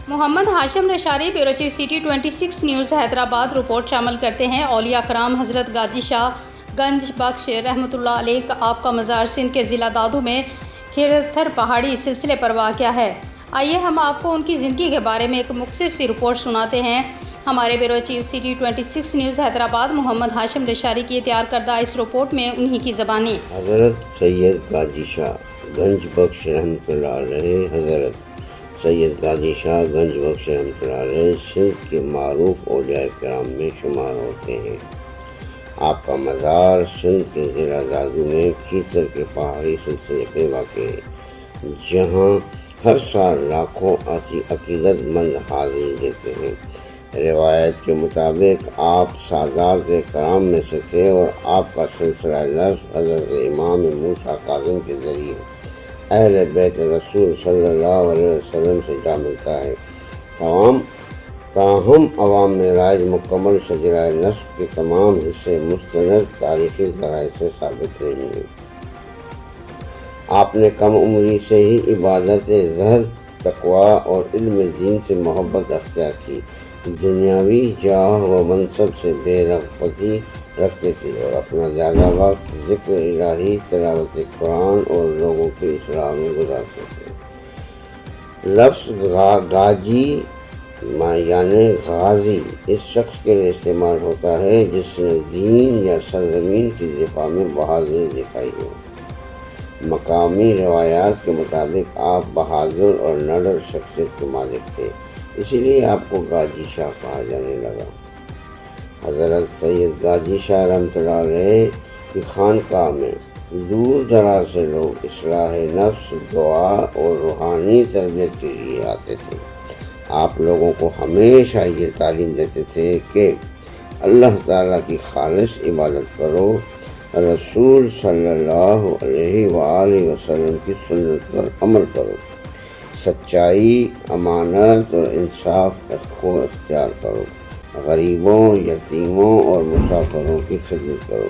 محمد Hashim Nishari, bureau chief city 26 news Hyderabad report شامل کرتے ہیں۔ اولیاء کرام حضرت غازی شاہ گنج بخش رحمۃ اللہ علیہ کا آپ کا مزار سندھ کے ضلع دادو میں کھیرتھر پہاڑی سلسلے پر واقع ہے۔ آئیے ہم آپ کو ان کی زندگی کے بارے میں ایک مختصر سی رپورٹ سناتے ہیں۔ ہمارے bureau chief city 26 news Hyderabad Muhammad Hashim Nishari کی تیار کردہ اس رپورٹ میں انہی کی زبانی۔ حضرت سید غازی شاہ گنج بخش رحمۃ اللہ علیہ حضرت سید غازی شاہ گنج بخش رحمۃ اللہ علیہ سندھ کے معروف اولیاء کرام میں شمار ہوتے ہیں۔ آپ کا مزار سندھ کے ضلع دادو میں کھیتر کے پہاڑی سلسلے پہ واقع ہے، جہاں ہر سال لاکھوں عقیدت مند حاضری دیتے ہیں۔ روایت کے مطابق آپ سادات کرام میں سے تھے اور آپ کا سلسلہ نسب حضرت امام موسیٰ کاظم کے ذریعے اہل بیت رسول صلی اللہ علیہ وسلم سے جا ملتا ہے۔ تاہم عوام میں رائج مکمل شجرہ نسب کے تمام حصے مستند تاریخی ذرائع سے ثابت نہیں ہیں۔ آپ نے کم عمری سے ہی عبادت زہد، تقویٰ اور علم دین سے محبت اختیار کی، دنیاوی جاہ و منصب سے بے رغبتی رکھتے تھے اور اپنا زیادہ وقت ذکر الہی، تلاوت قرآن اور لوگوں کی اصلاح میں گزارتے تھے۔ لفظ غازی یعنی غازی اس شخص کے لیے استعمال ہوتا ہے جس نے دین یا سرزمین کی دفاع میں بہادری دکھائی ہو۔ مقامی روایات کے مطابق آپ بہادر اور نڈر شخصیت کے مالک تھے، اسی لیے آپ کو غازی شاہ کہا جانے لگا۔ حضرت سید غازی شاہ رحمۃ اللہ علیہ کی خانقاہ میں دور دراز سے لوگ اصلاح نفس، دعا اور روحانی تربیت کے لیے آتے تھے۔ آپ لوگوں کو ہمیشہ یہ تعلیم دیتے تھے کہ اللہ تعالیٰ کی خالص عبادت کرو، رسول صلی اللہ علیہ وآلہ وسلم کی سنت پر عمل کرو، سچائی، امانت اور انصاف کو اختیار کرو، غریبوں، یتیموں اور مسافروں کی خدمت کرو،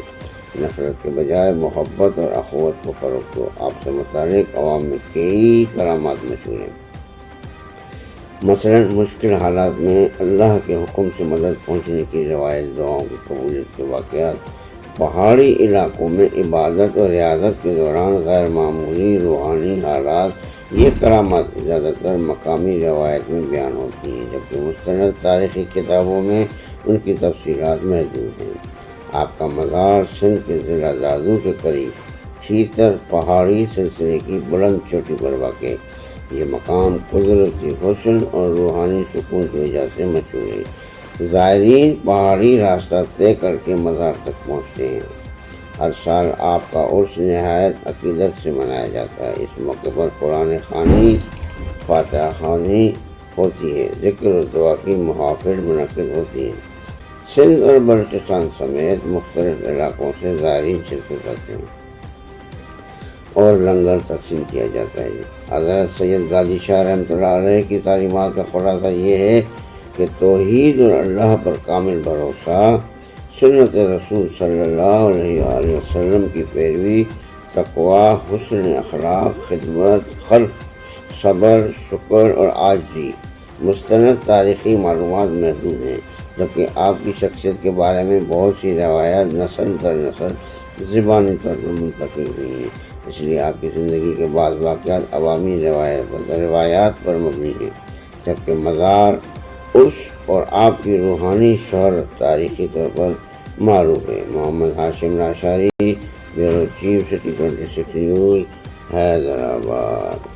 نفرت کے بجائے محبت اور اخوت کو فروغ دو۔ آپ سے متعلق عوام میں کئی کرامات مشہور ہیں، مثلاً مشکل حالات میں اللہ کے حکم سے مدد پہنچنے کی روایت، دعاؤں کی قبولیت کے واقعات، پہاڑی علاقوں میں عبادت اور ریاضت کے دوران غیر معمولی روحانی حالات، یہ کرامات زیادہ تر مقامی روایت میں بیان ہوتی ہیں، جبکہ مستند تاریخی کتابوں میں ان کی تفصیلات محدود ہیں۔ آپ کا مزار سندھ کے ضلع دادو کے قریب کھیتر پہاڑی سلسلے کی بلند چوٹی پر واقع ہے۔ یہ مقام قدرتی حسن اور روحانی سکون کی وجہ سے مشہور ہے۔ زائرین پہاڑی راستہ طے کر کے مزار تک پہنچتے ہیں۔ ہر سال آپ کا عرس نہایت عقیدت سے منایا جاتا ہے۔ اس موقع پر قرآن خوانی، فاتحہ خوانی ہوتی ہے، ذکر و دعا کی محافل منعقد ہوتی ہیں۔ سندھ اور بلوچستان سمیت مختلف علاقوں سے زائرین شرکت کرتے ہیں اور لنگر تقسیم کیا جاتا ہے۔ حضرت سید غازی شاہ رحمۃ اللہ علیہ کی تعلیمات کا خلاصہ یہ ہے کہ توحید اور اللہ پر کامل بھروسہ، سنت رسول صلی اللہ علیہ وآلہ وسلم کی پیروی، تقویٰ، حسن اخلاق، خدمت خلق، صبر، شکر اور عاجزی۔ مستند تاریخی معلومات محدود ہیں، جبکہ آپ کی شخصیت کے بارے میں بہت سی روایات نسل در نسل زبانی طور پر منتقل ہوئی ہیں، اس لیے آپ کی زندگی کے بعض واقعات عوامی روایات پر مبنی ہیں، جبکہ مزار، عرس اور آپ کی روحانی شہرت تاریخی طور پر معروف ہے۔ Muhammad Hashim Nishari, bureau chief city 26 news Hyderabad.